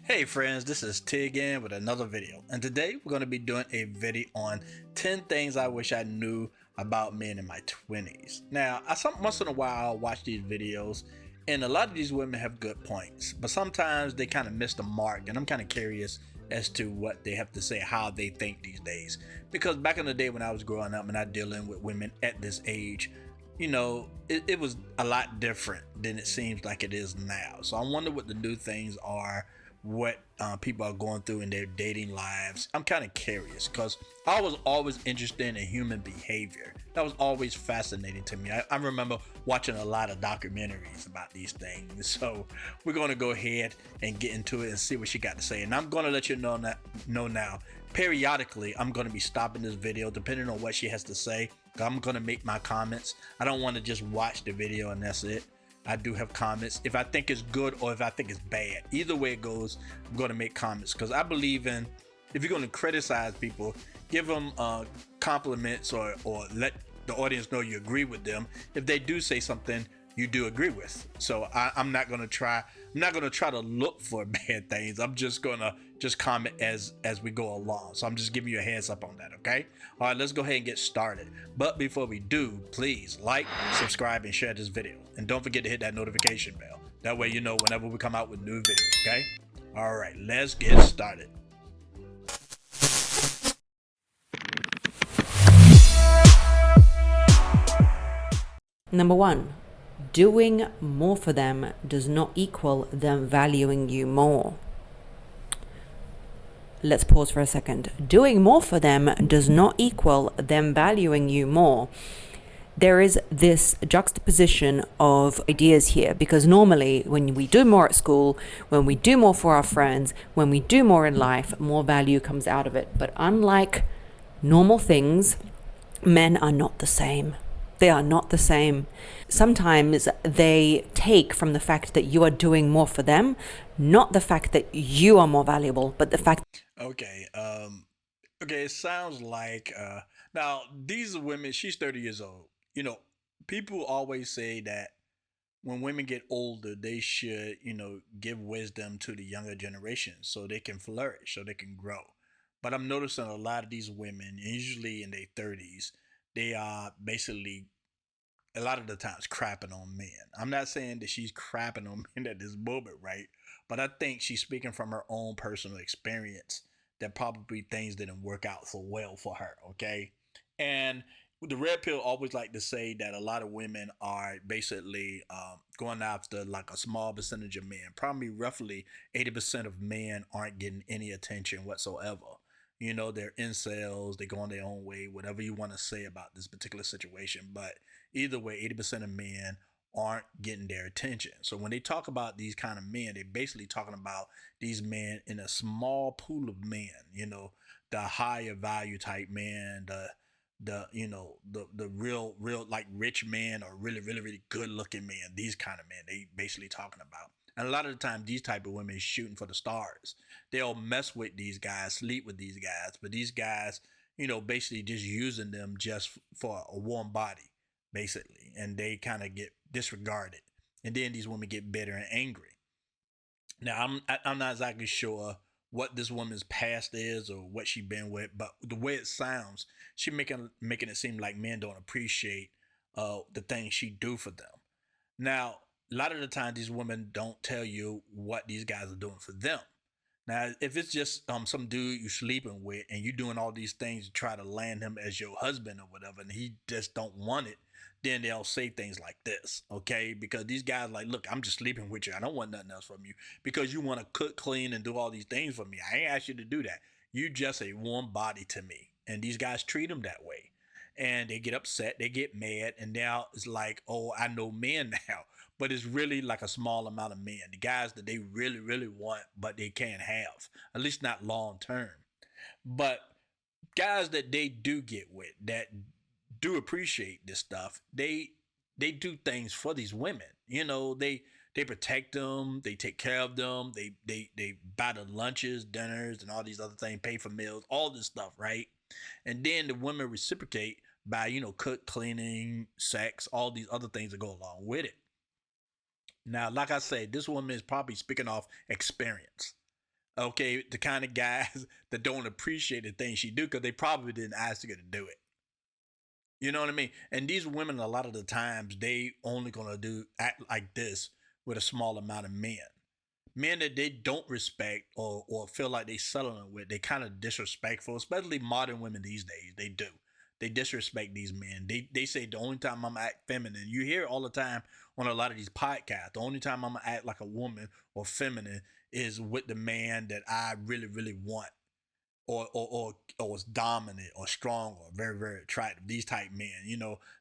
Hey friends, this is T again with another video, and today we're going to be doing a video on 10 things I wish I knew about men in my 20s. Now, once in a while I'll watch these videos, and a lot of these women have good points, but sometimes they kind of miss the mark, and I'm kind of curious as to what they have to say, how they think these days. Because back in the day when I was growing up and I dealing with women at this age, it was a lot different than it seems like it is now. So I wonder what the new things are, what people are going through in their dating lives. I'm kind of curious because I was always interested in human behavior. That was always fascinating to me. I remember watching a lot of documentaries about these things. So we're going to go ahead and get into it and see what she got to say. And I'm going to let you know now. Periodically, I'm going to be stopping this video depending on what she has to say. I'm going to make my comments. I don't want to just watch the video and that's it. I do have comments if I think it's good or if I think it's bad. Either way it goes, I'm going to make comments because I believe in, if you're going to criticize people, give them compliments or let the audience know you agree with them if they do say something you do agree with. So I'm not going to try to look for bad things. I'm just going to comment as we go along. So I'm just giving you a heads up on that, okay? All right, let's go ahead and get started. But before we do, please like, subscribe, and share this video. And don't forget to hit that notification bell. That way you know whenever we come out with new videos, okay? All right, let's get started. Number one, doing more for them does not equal them valuing you more. Let's pause for a second. Doing more for them does not equal them valuing you more. There is this juxtaposition of ideas here because normally when we do more at school, when we do more for our friends, when we do more in life, more value comes out of it. But unlike normal things, men are not the same. They are not the same. Sometimes they take from the fact that you are doing more for them, not the fact that you are more valuable, but the fact. Okay. Okay. It sounds like now these women. She's 30 years old. People always say that when women get older, they should give wisdom to the younger generation so they can flourish, so they can grow. But I'm noticing a lot of these women, usually in their 30s, they are basically a lot of the times crapping on men. I'm not saying that she's crapping on men at this moment, right? But I think she's speaking from her own personal experience that probably things didn't work out so well for her, okay? And the red pill always like to say that a lot of women are basically going after like a small percentage of men. Probably roughly 80% of men aren't getting any attention whatsoever. They're incels, they go on their own way, whatever you want to say about this particular situation. But either way, 80% of men aren't getting their attention. So when they talk about these kind of men, they're basically talking about these men in a small pool of men, the higher value type men, the real like rich men or really good looking men, these kind of men they basically talking about. And a lot of the time these type of women shooting for the stars. They'll mess with these guys, sleep with these guys, but these guys, basically just using them just for a warm body, basically, and they kind of get disregarded. And then these women get bitter and angry. Now I'm not exactly sure what this woman's past is or what she been with, but the way it sounds, she making it seem like men don't appreciate the things she do for them. Now, a lot of the time, these women don't tell you what these guys are doing for them. Now, if it's just some dude you sleeping with and you doing all these things to try to land him as your husband or whatever, and he just don't want it, then they'll say things like this, okay? Because these guys like, look, I'm just sleeping with you. I don't want nothing else from you because you want to cook, clean, and do all these things for me. I ain't asked you to do that. You just a warm body to me, and these guys treat them that way, and they get upset, they get mad, and now it's like, oh, I know men now, but it's really like a small amount of men, the guys that they really want, but they can't have, at least not long term. But guys that they do get with that do appreciate this stuff, they do things for these women. They protect them, they take care of them, they buy the lunches, dinners, and all these other things, pay for meals, all this stuff, right? And then the women reciprocate by cook, cleaning, sex, all these other things that go along with it. Now, like I said, this woman is probably speaking off experience. Okay, the kind of guys that don't appreciate the things she do because they probably didn't ask her to do it. You know what I mean? And these women, a lot of the times, they only gonna do act like this with a small amount of men. Men that they don't respect or feel like they settling with, they kind of disrespectful, especially modern women these days. They do. They disrespect these men. They say the only time I'm gonna act feminine. You hear it all the time on a lot of these podcasts. The only time I'm gonna act like a woman or feminine is with the man that I really, really want or is dominant or strong or very very attractive. These type men,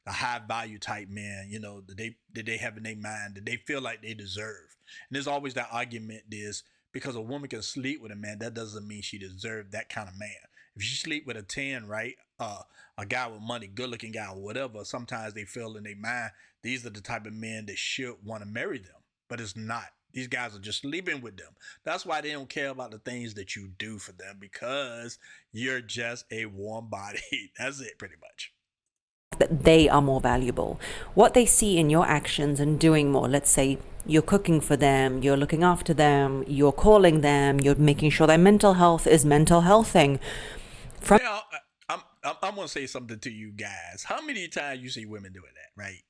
the high value type men, that they have in their mind that they feel like they deserve. And there's always that argument is because a woman can sleep with a man, that doesn't mean she deserves that kind of man. If she sleep with a 10, right, a guy with money, good looking guy or whatever, sometimes they feel in their mind these are the type of men that should want to marry them, but it's not. These guys are just sleeping with them. That's why they don't care about the things that you do for them because you're just a warm body. That's it, pretty much. That they are more valuable. What they see in your actions and doing more, let's say you're cooking for them, you're looking after them, you're calling them, you're making sure their mental health is mental healthing. From Now, I'm gonna say something to you guys. How many times you see women doing that, right?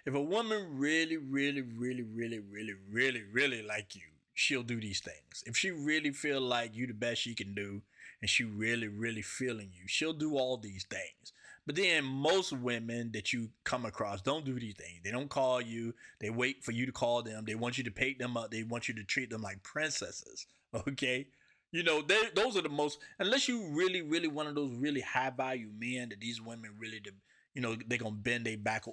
If a woman really, really, really, really, really, really, really like you, she'll do these things. If she really feel like you the best she can do, and she really, really feeling you, she'll do all these things. But then most women that you come across don't do these things. They don't call you. They wait for you to call them. They want you to pick them up. They want you to treat them like princesses. Okay, those are the most. Unless you really, really one of those really high value men that these women really, they're gonna bend their back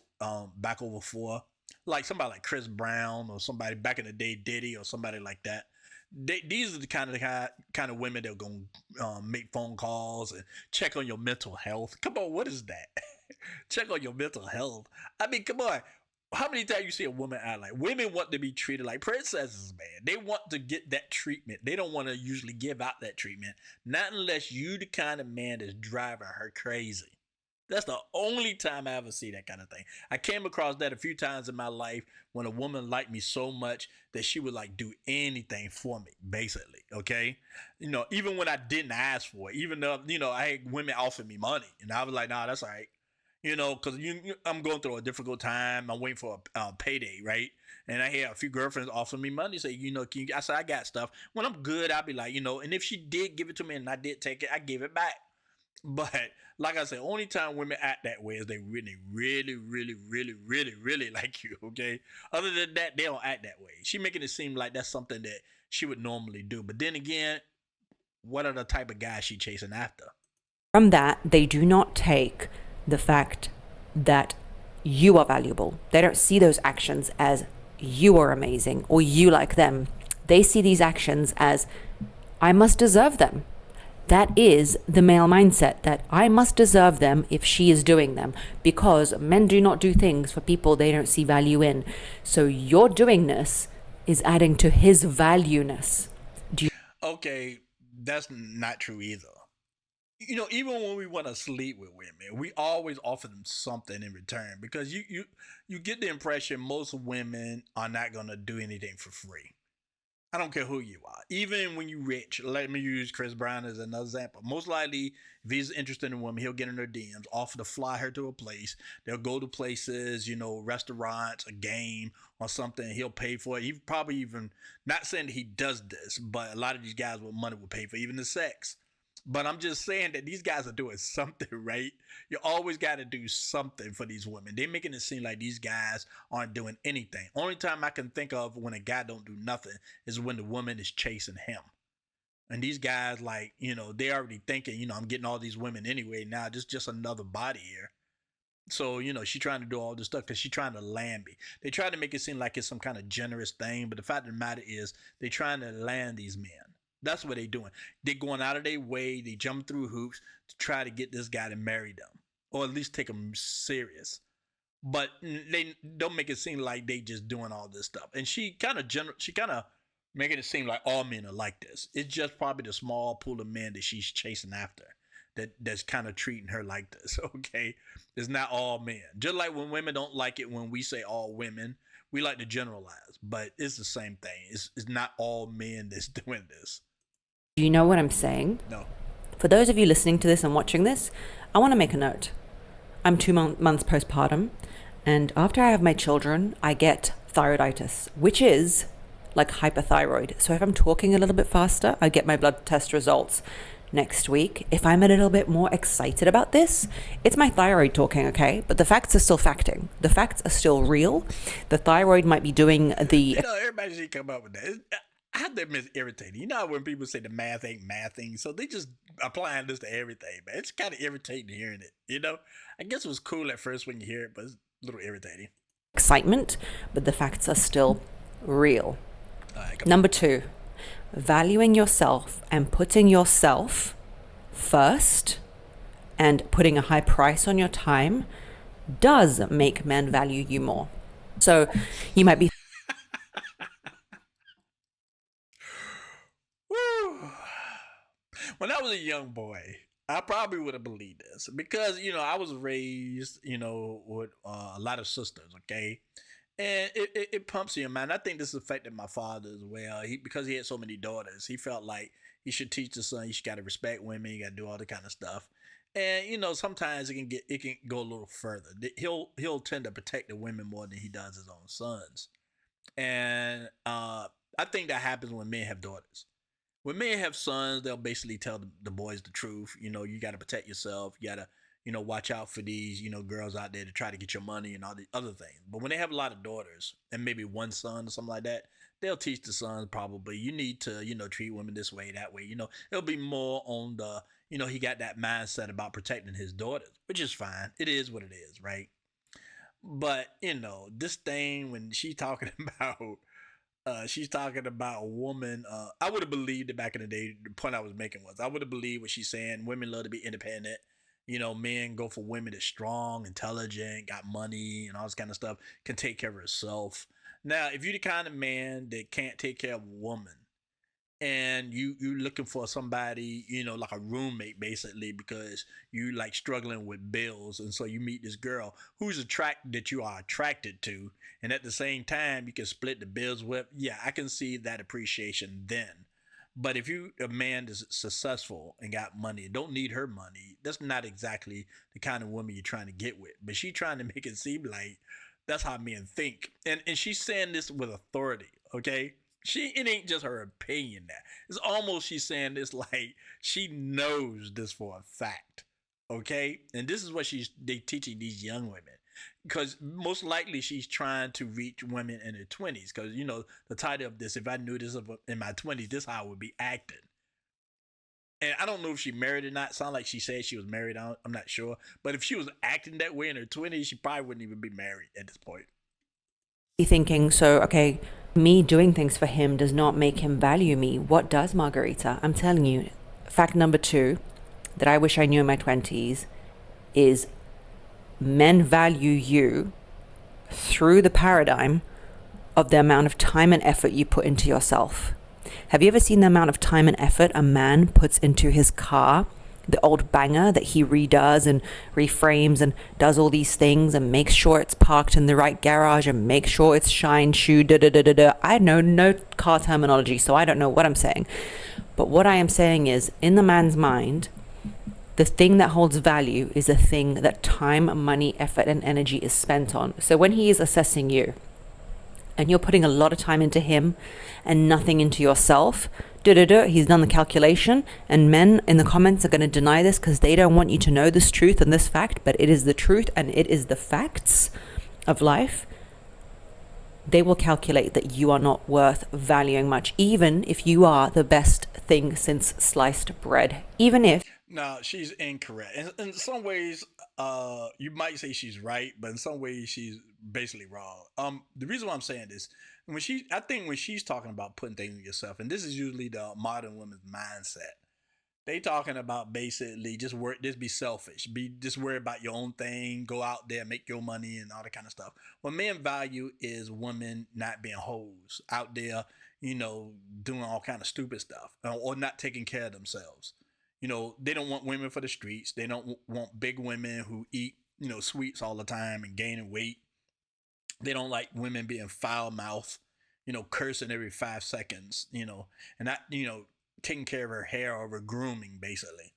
over for, like somebody like Chris Brown or somebody back in the day, Diddy or somebody like that. These are the kind of women that are gonna make phone calls and check on your mental health. Come on, what is that? Check on your mental health. I mean, come on. How many times you see a woman act like women want to be treated like princesses, man? They want to get that treatment. They don't want to usually give out that treatment. Not unless you the kind of man that's driving her crazy. That's the only time I ever see that kind of thing. I came across that a few times in my life when a woman liked me so much that she would like do anything for me, basically. Okay. Even when I didn't ask for it, even though, I had women offer me money and I was like, nah, that's all right. Because I'm going through a difficult time. I'm waiting for a payday, right? And I had a few girlfriends offer me money, say, I said, I got stuff. When I'm good, I'll be like, and if she did give it to me and I did take it, I give it back. But like I said, only time women act that way is they really, really, really, really, really, really like you. Okay. Other than that, they don't act that way. She making it seem like that's something that she would normally do. But then again, what are the type of guys she chasing after? that, they do not take the fact that you are valuable. They don't see those actions as you are amazing or you like them. They see these actions as I must deserve them. That is the male mindset, that I must deserve them if she is doing them, because men do not do things for people they don't see value in. So your doingness is adding to his valueness. Do you Okay, that's not true either. Even when we want to sleep with women, we always offer them something in return because you get the impression most women are not gonna do anything for free. I don't care who you are. Even when you rich, let me use Chris Brown as another example. Most likely, if he's interested in a woman, he'll get in her DMs, offer to fly her to a place. They'll go to places, restaurants, a game, or something. He'll pay for it. He probably even, not saying that he does this, but a lot of these guys with money will pay for even the sex. But I'm just saying that these guys are doing something, right? You always got to do something for these women. They're making it seem like these guys aren't doing anything. Only time I can think of when a guy don't do nothing is when the woman is chasing him. And these guys, like, they already thinking, I'm getting all these women anyway. Now just another body here. So, she trying to do all this stuff because she trying to land me. They try to make it seem like it's some kind of generous thing, but the fact of the matter is they trying to land these men. That's what they doing. They going out of their way. They jump through hoops to try to get this guy to marry them, or at least take them serious. But they don't make it seem like they just doing all this stuff. And she kind of making it seem like all men are like this. It's just probably the small pool of men that she's chasing after that's kind of treating her like this. Okay, it's not all men. Just like when women don't like it when we say all women, we like to generalize, but it's the same thing. It's not all men that's doing this. Do you know what I'm saying? No. For those of you listening to this and watching this, I want to make a note. I'm 2 months postpartum, and after I have my children, I get thyroiditis, which is like hyperthyroid. So if I'm talking a little bit faster, I get my blood test results next week. If I'm a little bit more excited about this, it's my thyroid talking, okay? But the facts are still facting. The facts are still real. The thyroid might be doing the Everybody should come up with that. I have to admit, it's irritating. You know when people say the math ain't mathing, so they just applying this to everything, man. It's kind of irritating hearing it. I guess it was cool at first when you hear it, but it's a little irritating. excitement, but the facts are still real. All right, Number 2, valuing yourself and putting yourself first and putting a high price on your time does make men value you more. So you might be Woo. When I was a young boy, I probably would have believed this because I was raised with a lot of sisters, okay, and it pumps you in mind. I think this affected my father as well. Because he had so many daughters, he felt like he should teach the son you got to respect women, you got to do all the kind of stuff. And sometimes it can go a little further. He'll tend to protect the women more than he does his own sons. And I think that happens when men have daughters. When men have sons, they'll basically tell the boys the truth. You got to protect yourself. You got to, watch out for these, girls out there to try to get your money and all the other things. But when they have a lot of daughters and maybe one son or something like that, they'll teach the sons probably, you need to, treat women this way, that way. It'll be more on the, he got that mindset about protecting his daughters, which is fine. It is what it is, right? But, this thing when she's talking about a woman. I would have believed it back in the day. The point I was making was I would have believed what she's saying. Women love to be independent. Men go for women that's strong, intelligent, got money, and all this kind of stuff, can take care of herself. Now, if you're the kind of man that can't take care of a woman, and you looking for somebody like a roommate basically because you like struggling with bills, and so you meet this girl who's attracted that you are attracted to, and at the same time you can split the bills with, yeah, I can see that appreciation then. But if you a man that's successful and got money and don't need her money, that's not exactly the kind of woman you're trying to get with. But she trying to make it seem like that's how men think, and she's saying this with authority, okay? It ain't just her opinion now. It's almost she's saying this like she knows this for a fact. Okay? And this is what they teaching these young women. Because most likely she's trying to reach women in their 20s. Because, the title of this, if I knew this in my 20s, this is how I would be acting. And I don't know if she married or not. Sound like she said she was married. I'm not sure. But if she was acting that way in her 20s, she probably wouldn't even be married at this point. thinking, so, okay, me doing things for him does not make him value me. What does, Margarita? I'm telling you, fact number 2 that I wish I knew in my 20s is men value you through the paradigm of the amount of time and effort you put into yourself. Have you ever seen the amount of time and effort a man puts into his car? The old banger that he redoes and reframes and does all these things and makes sure it's parked in the right garage and makes sure it's shine shoe da da da da da. I know no car terminology, so I don't know what I'm saying. But what I am saying is, in the man's mind, the thing that holds value is the thing that time, money, effort, and energy is spent on. So when he is assessing you, and you're putting a lot of time into him and nothing into yourself, he's done the calculation, and men in the comments are going to deny this because they don't want you to know this truth and this fact, but it is the truth and it is the facts of life. They will calculate that you are not worth valuing much, even if you are the best thing since sliced bread. Even if No, she's incorrect. In some ways, you might say she's right, but in some ways she's basically wrong. The reason why I'm saying this, I think when she's talking about putting things in yourself, and this is usually the modern woman's mindset, they talking about basically just work, just be selfish, just worry about your own thing, go out there, make your money, and all that kind of stuff. What men value is women not being hoes out there, doing all kind of stupid stuff, or not taking care of themselves. They don't want women for the streets. They don't want big women who eat, sweets all the time and gaining weight. They don't like women being foul mouthed, cursing every 5 seconds, and that, taking care of her hair or her grooming, basically.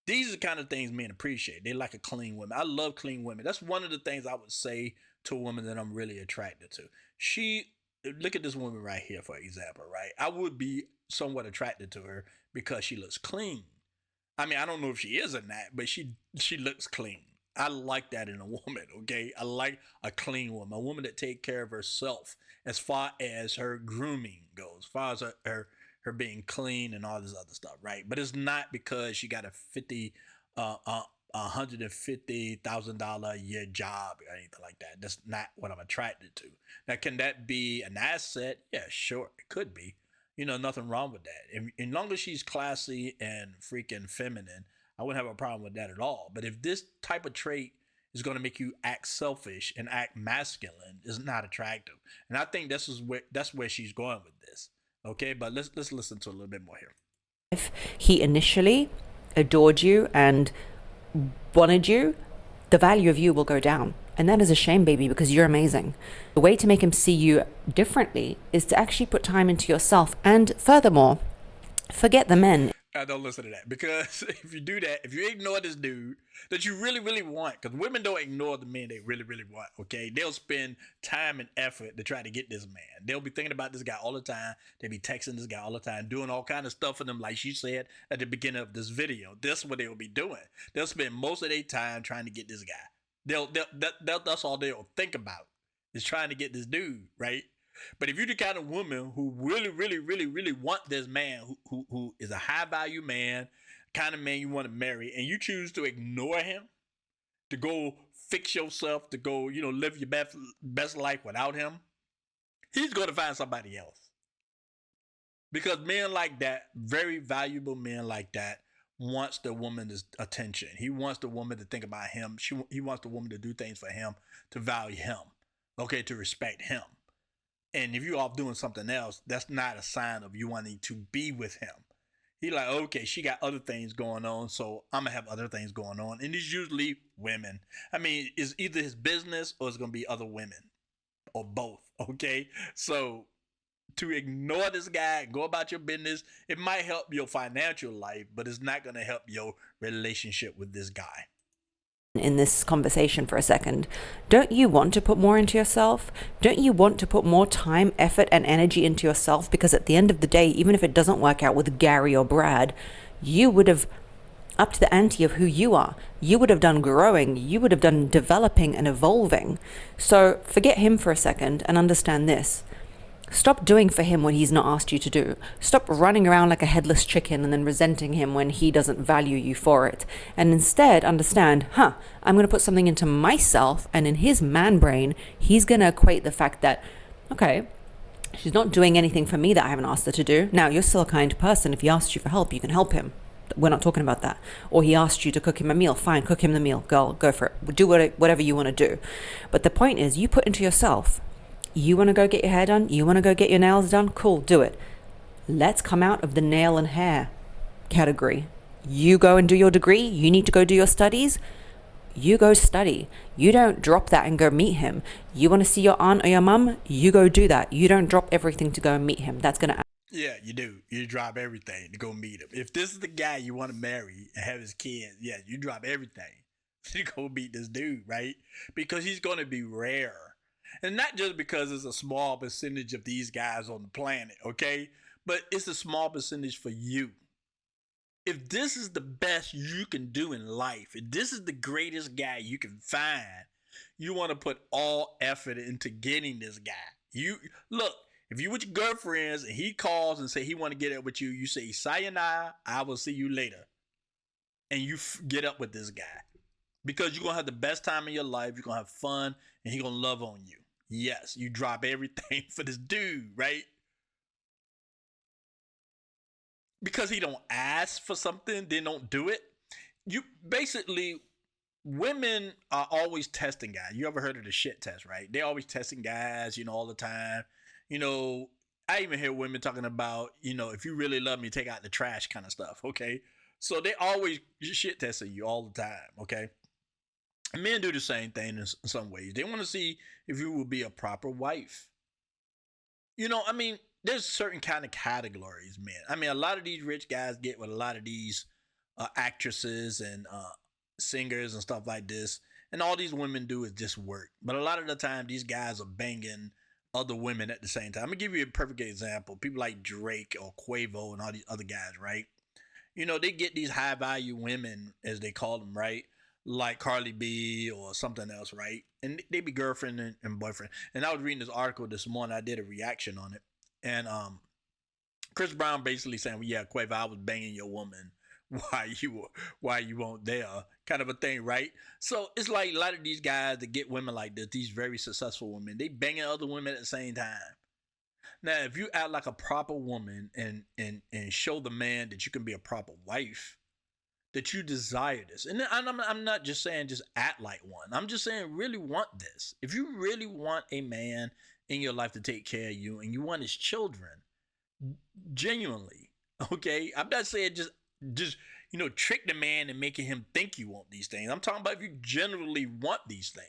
These are the kind of things men appreciate. They like a clean woman. I love clean women. That's one of the things I would say to a woman that I'm really attracted to. She, look at this woman right here, for example, right? I would be somewhat attracted to her because she looks clean. I mean, I don't know if she is or not, but she looks clean. I like that in a woman, okay? I like a clean woman, a woman that take care of herself as far as her grooming goes, as far as her being clean and all this other stuff, right? But it's not because she got a $150,000 a year job or anything like that. That's not what I'm attracted to. Now, can that be an asset? Yeah, sure, it could be. Nothing wrong with that. As long as she's classy and freaking feminine, I wouldn't have a problem with that at all. But if this type of trait is going to make you act selfish and act masculine, it's not attractive. And I think that's where she's going with this. Okay, but let's listen to a little bit more here. If he initially adored you and wanted you, the value of you will go down. And that is a shame, baby, because you're amazing. The way to make him see you differently is to actually put time into yourself. And furthermore, forget the men. I don't listen to that, because if you do that, if you ignore this dude that you really, really want, because women don't ignore the men they really, really want, okay? They'll spend time and effort to try to get this man. They'll be thinking about this guy all the time. They'll be texting this guy all the time, doing all kind of stuff for them, like she said at the beginning of this video. That's what they'll be doing. They'll spend most of their time trying to get this guy. That's all they'll think about, is trying to get this dude, right? But if you're the kind of woman who really, really, really, really want this man, who is a high value man, kind of man you want to marry, and you choose to ignore him, to go fix yourself, to go, live your best life without him, he's going to find somebody else. Because men like that, very valuable men like that, wants the woman's attention. He wants the woman to think about him. He wants the woman to do things for him, to value him, okay, to respect him. And if you're off doing something else, that's not a sign of you wanting to be with him. He like, okay, she got other things going on, so I'm going to have other things going on. And it's usually women. I mean, it's either his business or it's going to be other women, or both, okay? So to ignore this guy, go about your business, it might help your financial life, but it's not going to help your relationship with this guy. In this conversation for a second, don't you want to put more into yourself? Don't you want to put more time, effort, and energy into yourself? Because at the end of the day, even if it doesn't work out with Gary or Brad, you would have upped the ante of who you are. You would have done growing. You would have done developing and evolving. So forget him for a second and understand this. Stop doing for him what he's not asked you to do. Stop running around like a headless chicken and then resenting him when he doesn't value you for it. And instead understand, I'm going to put something into myself, and in his man brain, he's going to equate the fact that, okay, she's not doing anything for me that I haven't asked her to do. Now, you're still a kind person. If he asks you for help, you can help him. We're not talking about that. Or he asked you to cook him a meal. Fine, cook him the meal. Go for it. Do whatever you want to do. But the point is, you put into yourself. You want to go get your hair done? You want to go get your nails done? Cool, do it. Let's come out of the nail and hair category. You go and do your degree. You need to go do your studies. You go study. You don't drop that and go meet him. You want to see your aunt or your mum? You go do that. You don't drop everything to go and meet him. That's going to... Yeah, you do. You drop everything to go meet him. If this is the guy you want to marry and have his kids, yeah, you drop everything to go meet this dude, right? Because he's going to be rare. And not just because it's a small percentage of these guys on the planet, okay? But it's a small percentage for you. If this is the best you can do in life, if this is the greatest guy you can find, you want to put all effort into getting this guy. Look, if you with your girlfriends and he calls and say he want to get up with you, you say, sayonara, I will see you later. And you get up with this guy. Because you're going to have the best time in your life. You're going to have fun. And he's going to love on you. Yes, you drop everything for this dude, right? Because he don't ask for something, then don't do it. You basically, women are always testing guys. You ever heard of the shit test, right? They're always testing guys, all the time. I even hear women talking about, if you really love me, take out the trash kind of stuff, okay? So they always shit testing you all the time, okay? And men do the same thing in some ways. They want to see if you will be a proper wife. there's certain kind of categories, man. I mean, a lot of these rich guys get with a lot of these actresses and singers and stuff like this, and all these women do is just work. But a lot of the time, these guys are banging other women at the same time. I'm gonna give you a perfect example. People like Drake or Quavo and all these other guys, right? You know, they get these high value women, as they call them, right? Like Carly B or something else, right? And they be girlfriend and boyfriend. And I was reading this article this morning. I did a reaction on it, and Chris Brown basically saying, well, "Yeah, Quavo, I was banging your woman why you weren't there," kind of a thing, right? So it's like a lot of these guys that get women like this, these very successful women, they banging other women at the same time. Now, if you act like a proper woman and show the man that you can be a proper wife, that you desire this, and I'm not just saying just act like one. I'm just saying really want this. If you really want a man in your life to take care of you and you want his children, genuinely, okay. I'm not saying just trick the man and making him think you want these things. I'm talking about if you generally want these things.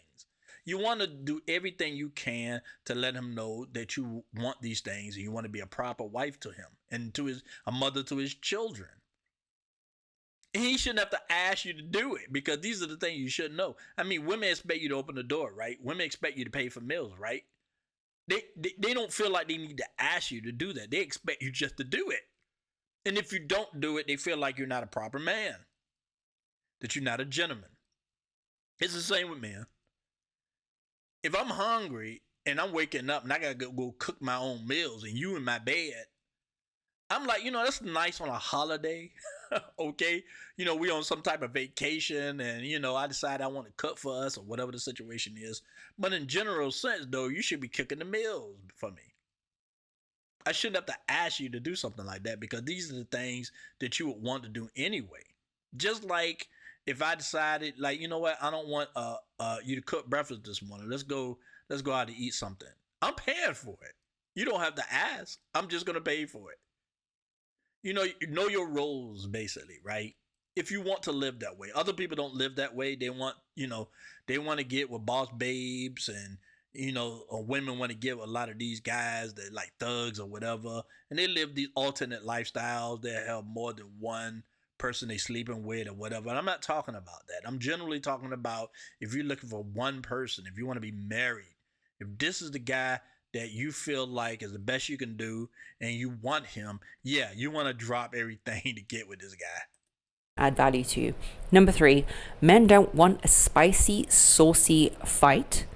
You want to do everything you can to let him know that you want these things and you want to be a proper wife to him and a mother to his children. And he shouldn't have to ask you to do it because these are the things you should know. I mean, women expect you to open the door, right? Women expect you to pay for meals, right? They don't feel like they need to ask you to do that. They expect you just to do it. And if you don't do it, they feel like you're not a proper man, that you're not a gentleman. It's the same with men. If I'm hungry and I'm waking up and I gotta go cook my own meals and you in my bed, I'm like, that's nice on a holiday. Okay. We on some type of vacation and, I decide I want to cook for us or whatever the situation is. But in general sense, though, you should be cooking the meals for me. I shouldn't have to ask you to do something like that because these are the things that you would want to do anyway. Just like if I decided, like, you know what, I don't want you to cook breakfast this morning. Let's go out to eat something. I'm paying for it. You don't have to ask. I'm just gonna pay for it. You know your roles basically, right? If you want to live that way, other people don't live that way. They want to get with boss babes and or women want to give a lot of these guys that like thugs or whatever, and they live these alternate lifestyles. They have more than one person they sleeping with or whatever. And I'm not talking about that. I'm generally talking about if you're looking for one person, if you want to be married, if this is the guy that you feel like is the best you can do and you want him, yeah, you want to drop everything to get with this guy. Add value to you. Number 3, men don't want a spicy, saucy fight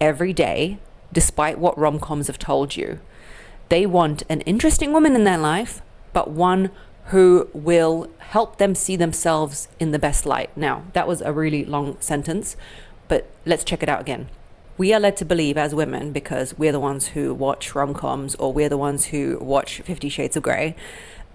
every day, despite what rom-coms have told you. They want an interesting woman in their life, but one who will help them see themselves in the best light. Now, that was a really long sentence, but let's check it out again. We are led to believe as women, because we're the ones who watch rom-coms or we're the ones who watch 50 Shades of Grey,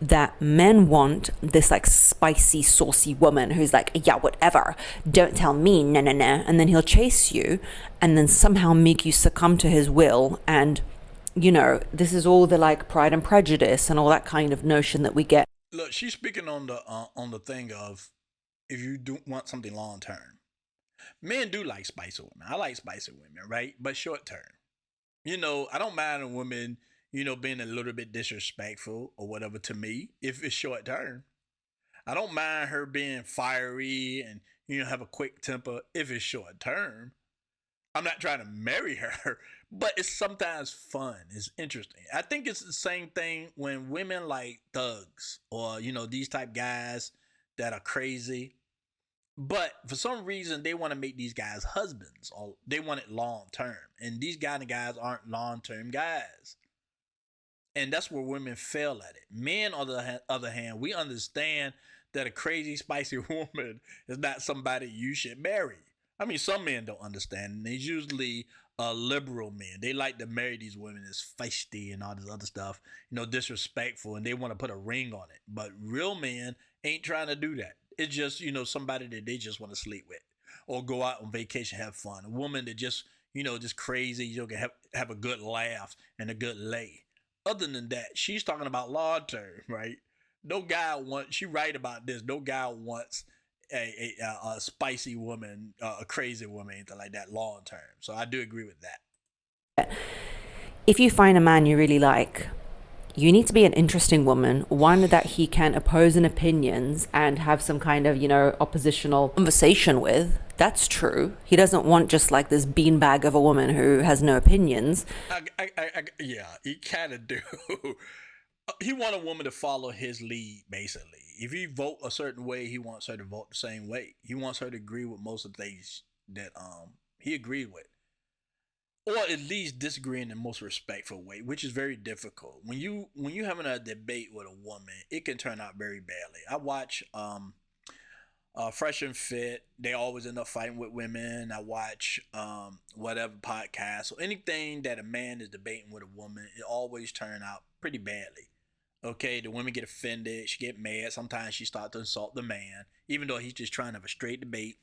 that men want this like spicy, saucy woman who's like, yeah, whatever, don't tell me, no. And then he'll chase you and then somehow make you succumb to his will. And, this is all the like Pride and Prejudice and all that kind of notion that we get. Look, she's speaking on the thing of if you do want something long term. Men do like spicy women. I like spicy women, right? But short term. I don't mind a woman, being a little bit disrespectful or whatever to me if it's short term. I don't mind her being fiery and, have a quick temper if it's short term. I'm not trying to marry her, but it's sometimes fun. It's interesting. I think it's the same thing when women like thugs or, these type guys that are crazy. But for some reason, they want to make these guys husbands or they want it long term. And these kind of guys aren't long term guys. And that's where women fail at it. Men, on the other hand, we understand that a crazy, spicy woman is not somebody you should marry. I mean, some men don't understand. And it's usually liberal men. They like to marry these women as feisty and all this other stuff, disrespectful, and they want to put a ring on it. But real men ain't trying to do that. It's just, somebody that they just want to sleep with or go out on vacation, have fun. A woman that just, just crazy, can have a good laugh and a good lay. Other than that, she's talking about long term, right? No guy wants, she right about this, no guy wants a spicy woman, a crazy woman, anything like that long term. So I do agree with that. If you find a man you really like, You need to be an interesting woman, one that he can oppose in opinions and have some kind of, oppositional conversation with. That's true. He doesn't want just like this beanbag of a woman who has no opinions. Yeah, he kind of do. He want a woman to follow his lead, basically. If he vote a certain way, he wants her to vote the same way. He wants her to agree with most of the things that he agreed with, or at least disagree in the most respectful way, which is very difficult. When you having a debate with a woman, it can turn out very badly. I watch Fresh and Fit. They always end up fighting with women. I watch whatever podcast or anything that a man is debating with a woman. It always turn out pretty badly. Okay, the women get offended. She get mad. Sometimes she start to insult the man, even though he's just trying to have a straight debate.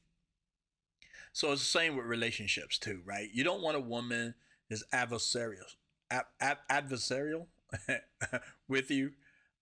So it's the same with relationships too, right? You don't want a woman that's adversarial with you,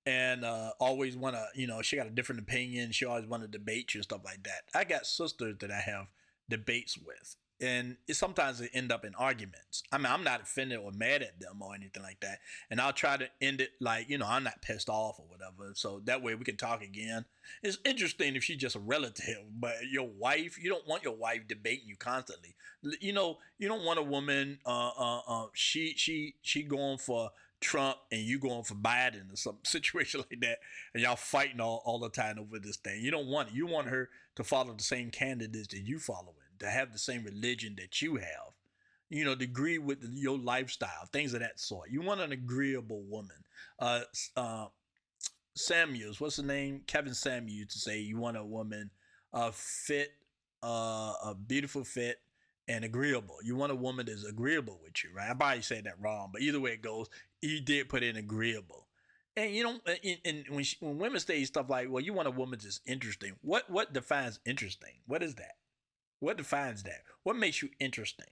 and always want to, she got a different opinion. She always want to debate you and stuff like that. I got sisters that I have debates with, and sometimes they end up in arguments. I mean, I'm not offended or mad at them or anything like that, and I'll try to end it like, I'm not pissed off or whatever, so that way we can talk again. It's interesting if she's just a relative, but your wife, you don't want your wife debating you constantly. You don't want a woman. She going for Trump and you going for Biden or some situation like that, and y'all fighting all the time over this thing. You don't want it. You want her to follow the same candidates that you following, to have the same religion that you have, to agree with your lifestyle, things of that sort. You want an agreeable woman. Uh, Samuels, what's the name? Kevin Samuels to say you want a woman fit, a beautiful fit, and agreeable. You want a woman that's agreeable with you, right? I probably said that wrong, but either way it goes, he did put in agreeable. And you know, and when women say stuff like, "Well, you want a woman that's interesting," what defines interesting? What is that? What defines that? What makes you interesting?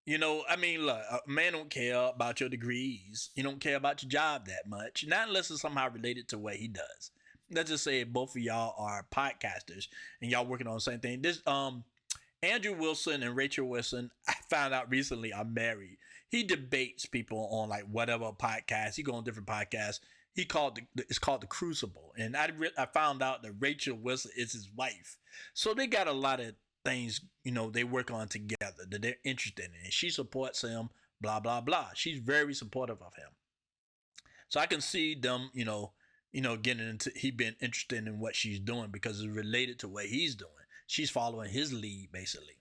I mean, look, a man don't care about your degrees. He don't care about your job that much. Not unless it's somehow related to what he does. Let's just say both of y'all are podcasters and y'all working on the same thing. This Andrew Wilson and Rachel Wilson, I found out recently, are married. He debates people on like whatever podcast. He go on different podcasts. It's called the Crucible, and I found out that Rachel Wilson is his wife. So they got a lot of things, they work on together that they're interested in. She supports him, blah blah blah. She's very supportive of him. So I can see them, getting into he being interested in what she's doing because it's related to what he's doing. She's following his lead basically.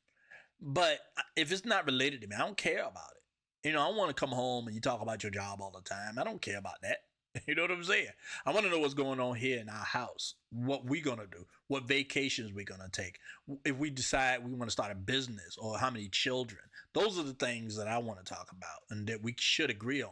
But if it's not related to me, I don't care about it. I want to come home and you talk about your job all the time. I don't care about that. You know what I'm saying? I want to know what's going on here in our house, what we gonna do, what vacations we're gonna take, if we decide we want to start a business or how many children. Those are the things that I want to talk about and that we should agree on.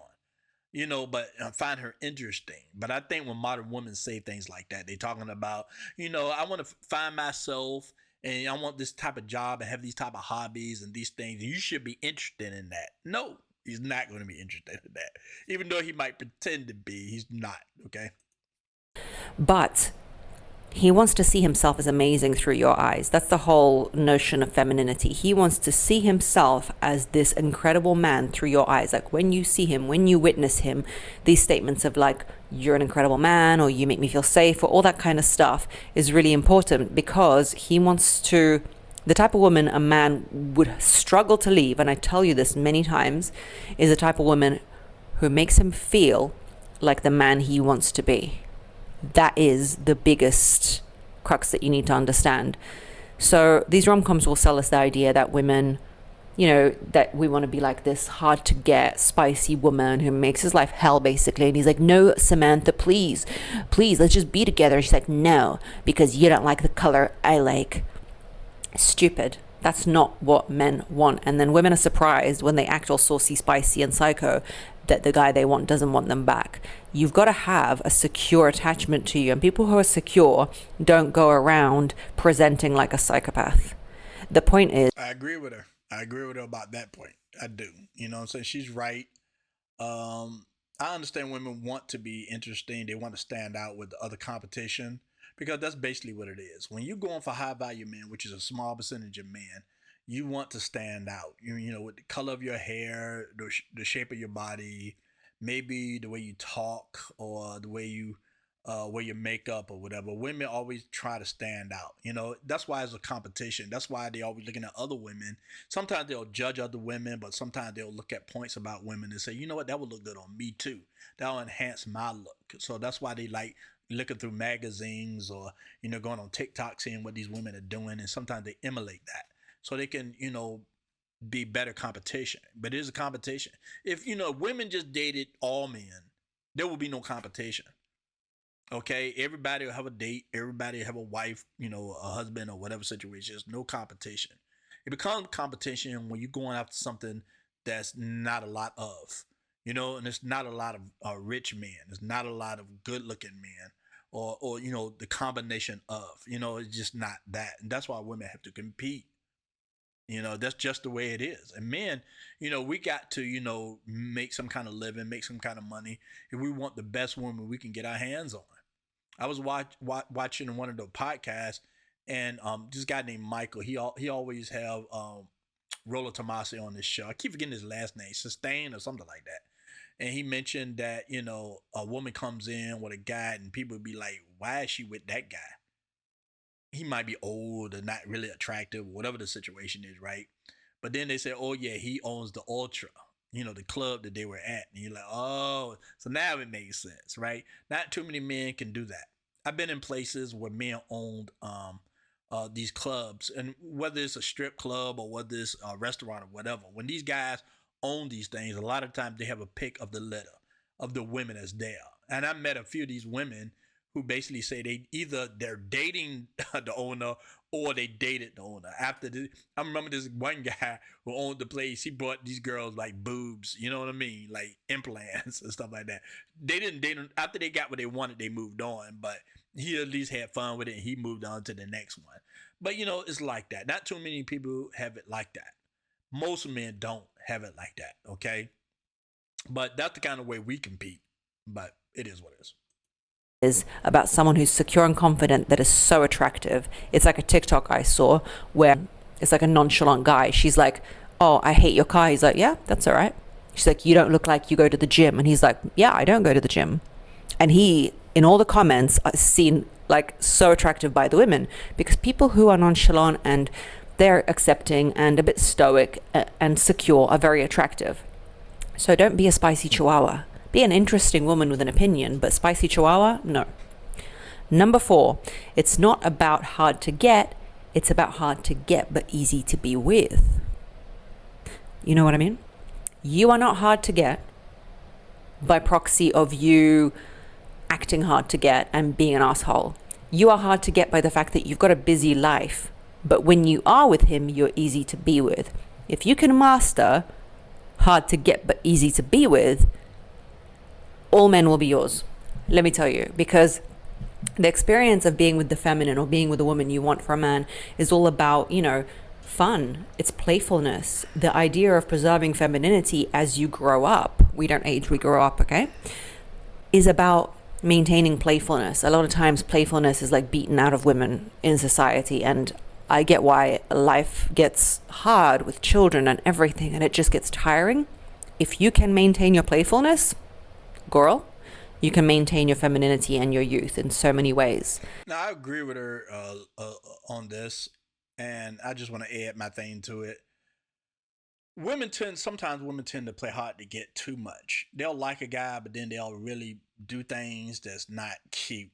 But I find her interesting. But I think when modern women say things like that, they're talking about, I want to find myself and I want this type of job and have these type of hobbies and these things. And you should be interested in that. No, he's not going to be interested in that. Even though he might pretend to be, he's not, okay? But he wants to see himself as amazing through your eyes. That's the whole notion of femininity. He wants to see himself as this incredible man through your eyes. Like when you see him, when you witness him, these statements of like, you're an incredible man, or you make me feel safe, or all that kind of stuff is really important because he wants to, the type of woman a man would struggle to leave, and I tell you this many times, is the type of woman who makes him feel like the man he wants to be. That is the biggest crux that you need to understand. So these rom-coms will sell us the idea that women, that we want to be like this hard to get, spicy woman who makes his life hell basically. And he's like, no, Samantha, please, let's just be together. She's like, no, because you don't like the color I like. Stupid. That's not what men want. And then women are surprised when they act all saucy, spicy, and psycho that the guy they want doesn't want them back. You've got to have a secure attachment to you. And people who are secure don't go around presenting like a psychopath. The point is... I agree with her. I agree with her about that point. I do. You know what I'm saying? She's right. I understand women want to be interesting. They want to stand out with the other competition. Because that's basically what it is. When you're going for high value men, which is a small percentage of men, you want to stand out. With the color of your hair, the shape of your body, maybe the way you talk or the way you wear your makeup or whatever. Women always try to stand out. That's why it's a competition. That's why they always looking at other women. Sometimes they'll judge other women, but sometimes they'll look at points about women and say, you know what, that would look good on me too. That'll enhance my look. So that's why they like looking through magazines or going on TikTok, seeing what these women are doing, and sometimes they emulate that so they can be better competition. But it is a competition. If women just dated all men, there will be no competition. Okay, everybody will have a date. Everybody will have a wife, a husband or whatever situation. There's no competition. It becomes competition when you're going after something that's not a lot of, and it's not a lot of rich men. It's not a lot of good-looking men, or the combination of, it's just not that, and that's why women have to compete. That's just the way it is. And men, we got to, make some kind of living, make some kind of money if we want the best woman we can get our hands on. I was watching one of the podcasts, and this guy named Michael. He always have Rollo Tomasi on this show. I keep forgetting his last name, Sustain or something like that. And he mentioned that a woman comes in with a guy, and people be like, "Why is she with that guy? He might be old or not really attractive, whatever the situation is, right?" But then they say, "Oh yeah, he owns the Ultra." The club that they were at. And you're like, oh, so now it makes sense, right? Not too many men can do that. I've been in places where men owned these clubs, and whether it's a strip club or whether it's a restaurant or whatever, when these guys own these things, a lot of times they have a pick of the litter of the women that's there. And I met a few of these women who basically say they're dating the owner or they dated the owner. I remember this one guy who owned the place. He brought these girls like boobs, you know what I mean, like implants and stuff like that. They didn't date them after they got what they wanted. They moved on, but he at least had fun with it, and he moved on to the next one. But it's like that. Not too many people have it like that. Most men don't have it like that. Okay, but that's the kind of way we compete. But it is what it is about someone who's secure and confident that is so attractive. It's like a TikTok I saw where it's like a nonchalant guy. She's like, "Oh, I hate your car." He's like, "Yeah, that's all right." She's like, "You don't look like you go to the gym." And he's like, "Yeah, I don't go to the gym." And he, in all the comments, are seen like so attractive by the women, because people who are nonchalant and they're accepting and a bit stoic and secure are very attractive. So don't be a spicy chihuahua. Be an interesting woman with an opinion, but spicy chihuahua, no. Number 4, it's not about hard to get, it's about hard to get but easy to be with. You know what I mean? You are not hard to get by proxy of you acting hard to get and being an asshole. You are hard to get by the fact that you've got a busy life, but when you are with him, you're easy to be with. If you can master hard to get but easy to be with, all men will be yours. Let me tell you, because the experience of being with the feminine or being with a woman you want for a man is all about, fun. It's playfulness. The idea of preserving femininity as you grow up, we don't age, we grow up, okay, is about maintaining playfulness. A lot of times playfulness is like beaten out of women in society, and I get why life gets hard with children and everything, and it just gets tiring. If you can maintain your playfulness, girl, you can maintain your femininity and your youth in so many ways. Now, I agree with her on this, and I just want to add my thing to it. Sometimes women tend to play hard to get too much. They'll like a guy, but then they'll really do things that's not cute.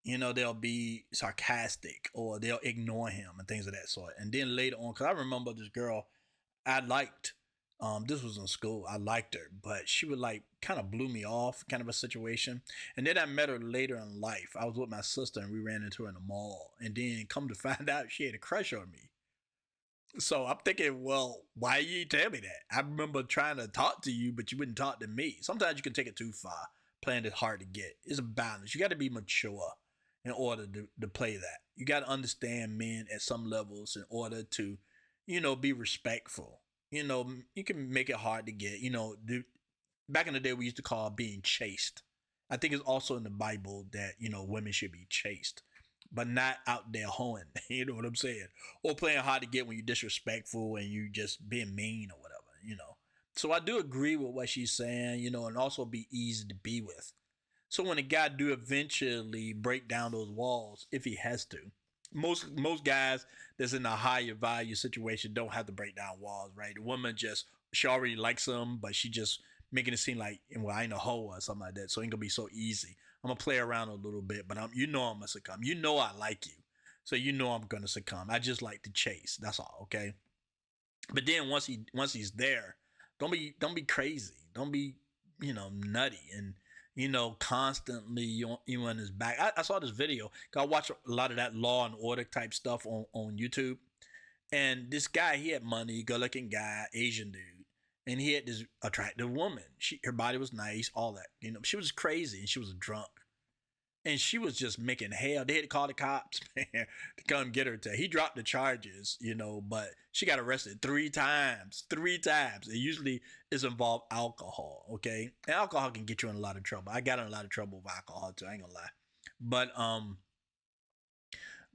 They'll be sarcastic or they'll ignore him and things of that sort. And then later on, because I remember this girl I liked, this was in school. I liked her, but she would like kind of blew me off, kind of a situation. And then I met her later in life. I was with my sister and we ran into her in the mall. And then come to find out she had a crush on me. So I'm thinking, well, why you tell me that? I remember trying to talk to you, but you wouldn't talk to me. Sometimes you can take it too far, playing it hard to get. It's a balance. You got to be mature in order to play that. You got to understand men at some levels in order to, be respectful. You can make it hard to get. Back in the day, we used to call being chaste. I think it's also in the Bible that, women should be chaste, but not out there hoeing. You know what I'm saying? Or playing hard to get when you're disrespectful and you just being mean or whatever. So I do agree with what she's saying, and also be easy to be with. So when a guy do eventually break down those walls, if he has to, most guys that's in a higher value situation don't have to break down walls, right? The woman just she already likes him, but she just making it seem like, well, I ain't a hoe or something like that. So it ain't gonna be so easy. I'm gonna play around a little bit, but I'm gonna succumb. I like you, so I'm gonna succumb. I just like to chase. That's all, okay? But then once he's there, don't be crazy. Don't be nutty and constantly you on his back. I saw this video. I watch a lot of that Law and Order type stuff on YouTube. And this guy, he had money, good looking guy, Asian dude, and he had this attractive woman. Her body was nice, all that. She was crazy and she was a drunk and she was just making hell. They had to call the cops, man, to come get her. He dropped the charges, but she got arrested 3 times. 3 times. It usually is involved alcohol, okay? And alcohol can get you in a lot of trouble. I got in a lot of trouble with alcohol too. I ain't gonna lie,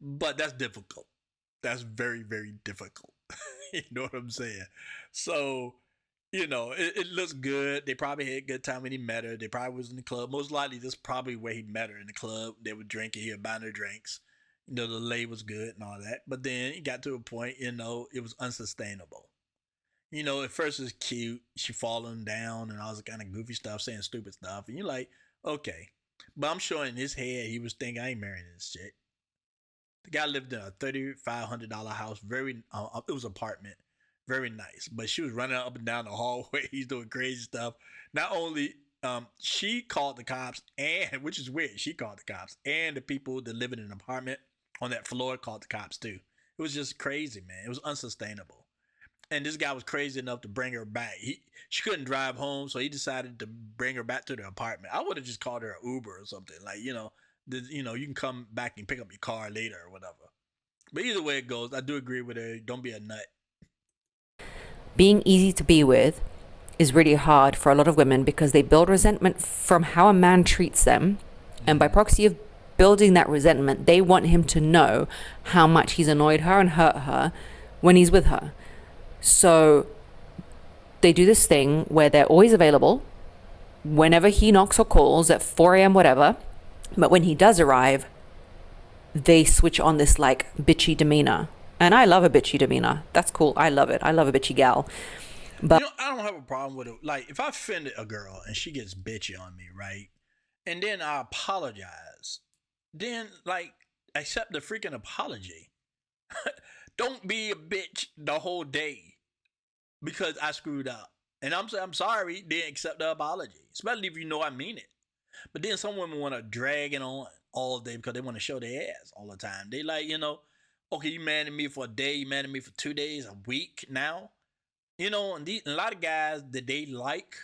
but that's difficult. That's very, very difficult. You know what I'm saying? So it looks good. They probably had a good time when he met her. They probably was in the club. Most likely, this is probably where he met her, in the club. They were drinking. He was buying her drinks. The lay was good and all that. But then he got to a point, it was unsustainable. At first it's cute. She falling down and all this kind of goofy stuff, saying stupid stuff. And you're like, okay. But I'm sure in his head, he was thinking, I ain't marrying this chick. The guy lived in a $3,500 house. It was an apartment, very nice. But she was running up and down the hallway. He's doing crazy stuff. Not only she called the cops, and which is weird, she called the cops, and the people that live in an apartment on that floor called the cops too. It was just crazy, man. It was unsustainable. And this guy was crazy enough to bring her back. She couldn't drive home, so he decided to bring her back to the apartment. I would have just called her an Uber or something, like you can come back and pick up your car later or whatever. But either way it goes, I do agree with her. Don't be a nut. Being easy to be with is really hard for a lot of women because they build resentment from how a man treats them. And by proxy of building that resentment, they want him to know how much he's annoyed her and hurt her when he's with her. So they do this thing where they're always available whenever he knocks or calls at 4 a.m., whatever. But when he does arrive, they switch on this like bitchy demeanor. And I love a bitchy demeanor. That's cool. I love it. I love a bitchy gal. But I don't have a problem with it. Like, if I offended a girl and she gets bitchy on me, right? And then I apologize, then like accept the freaking apology. Don't be a bitch the whole day because I screwed up. And I'm sorry, then accept the apology. Especially if I mean it. But then some women want to drag it on all day because they want to show their ass all the time. They like, okay, you mad at me for a day, you mad at me for 2 days, a week now. And a lot of guys that they like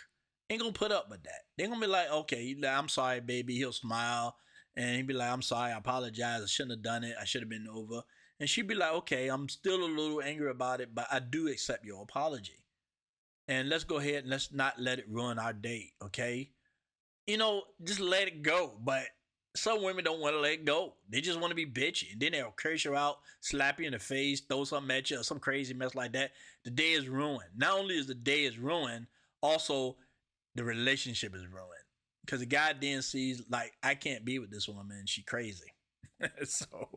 ain't gonna put up with that. They're gonna be like, okay, I'm sorry, baby. He'll smile and he'll be like, I'm sorry, I apologize. I shouldn't have done it. I should have been over. And she'd be like, okay, I'm still a little angry about it, but I do accept your apology. And let's go ahead and let's not let it ruin our date, okay? Just let it go. But some women don't want to let it go. They just want to be bitchy. And then they'll curse you out, slap you in the face, throw something at you, or some crazy mess like that. The day is ruined. Not only is the day is ruined, also the relationship is ruined. Because the guy then sees, like, I can't be with this woman. She crazy. So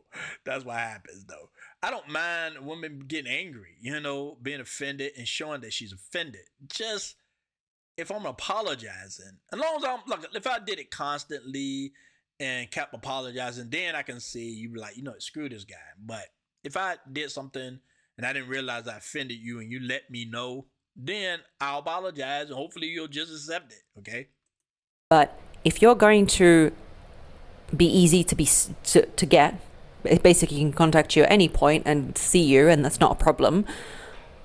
that's what happens, though. I don't mind a woman getting angry, being offended and showing that she's offended. Just if I'm apologizing, as long as if I did it constantly and kept apologizing, then I can see you be like, screw this guy. But if I did something and I didn't realize I offended you and you let me know, then I'll apologize and hopefully you'll just accept it, okay? But if you're going to be easy to get, basically he can contact you at any point and see you, and that's not a problem.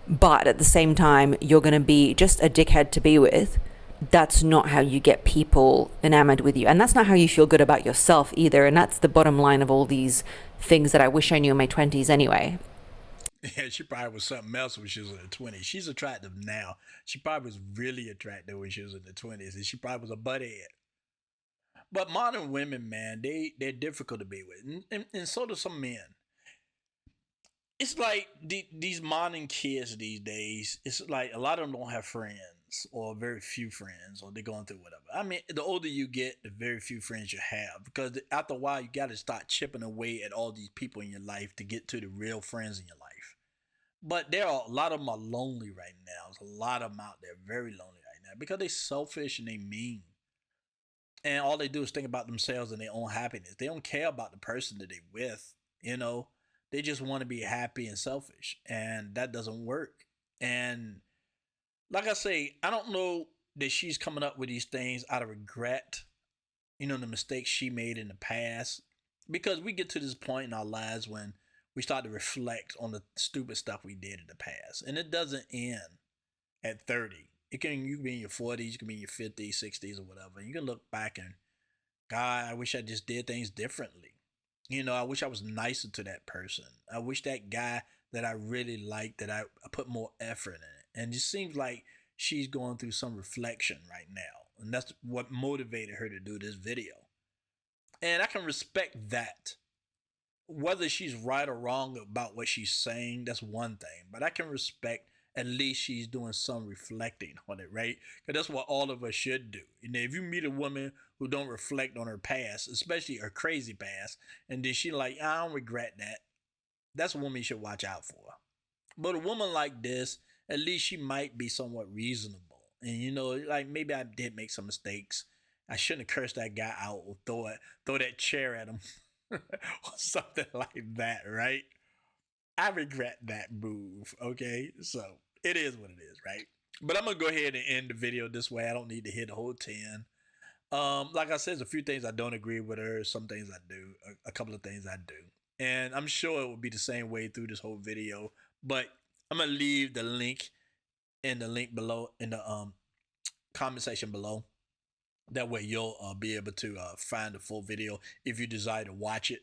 But at the same time, you're going to be just a dickhead to be with. That's not how you get people enamored with you. And that's not how you feel good about yourself either. And that's the bottom line of all these things that I wish I knew in my 20s anyway. Yeah, she probably was something else when she was in her 20s. She's attractive now. She probably was really attractive when she was in the 20s. And she probably was a butthead. But modern women, man, they're difficult to be with. And so do some men. It's like these modern kids these days, it's like a lot of them don't have friends. friends or very few friends, or they're going through whatever. I mean, the older you get, the very few friends you have, because after a while, you got to start chipping away at all these people in your life to get to the real friends in your life. But there are a lot of them are lonely right now. There's a lot of them out there very lonely right now because they're selfish and they mean. And all they do is think about themselves and their own happiness. They don't care about the person that they're with, you know. They just want to be happy and selfish. And that doesn't work. And like I say, I don't know that she's coming up with these things out of regret, the mistakes she made in the past. Because we get to this point in our lives when we start to reflect on the stupid stuff we did in the past. And it doesn't end at 30. You can be in your 40s, you can be in your 50s, 60s, or whatever. You can look back and, God, I wish I just did things differently. I wish I was nicer to that person. I wish that guy that I really liked, that I put more effort in it. And it seems like she's going through some reflection right now. And that's what motivated her to do this video. And I can respect that. Whether she's right or wrong about what she's saying, that's one thing. But I can respect at least she's doing some reflecting on it, right? Because that's what all of us should do. If you meet a woman who don't reflect on her past, especially her crazy past, and then she like, I don't regret that, that's a woman you should watch out for. But a woman like this, at least she might be somewhat reasonable. And like maybe I did make some mistakes. I shouldn't have cursed that guy out or throw that chair at him or something like that, right? I regret that move, okay? So it is what it is, right? But I'm gonna go ahead and end the video this way. I don't need to hit the whole 10. Like I said, there's a few things I don't agree with her. Some things I do. A couple of things I do. And I'm sure it will be the same way through this whole video. But I'm gonna leave the link in the link below in the comment section below. That way you'll be able to find the full video if you desire to watch it.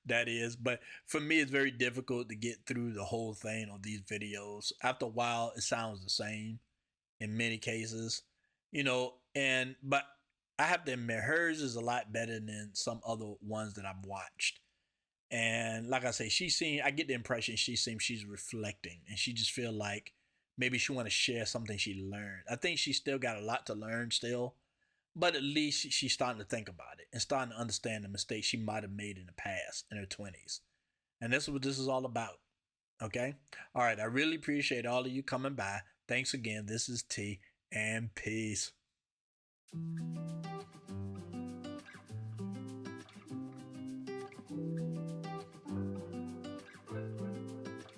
That is. But for me, it's very difficult to get through the whole thing on these videos. After a while, it sounds the same in many cases, but I have to admit hers is a lot better than some other ones that I've watched. And like I say, I get the impression she's reflecting and she just feel like maybe she want to share something she learned. I think she still got a lot to learn still, but at least she's starting to think about it and starting to understand the mistakes she might have made in the past in her 20s. And that's what this is all about. Okay? All right. I really appreciate all of you coming by. Thanks again. This is T, and peace.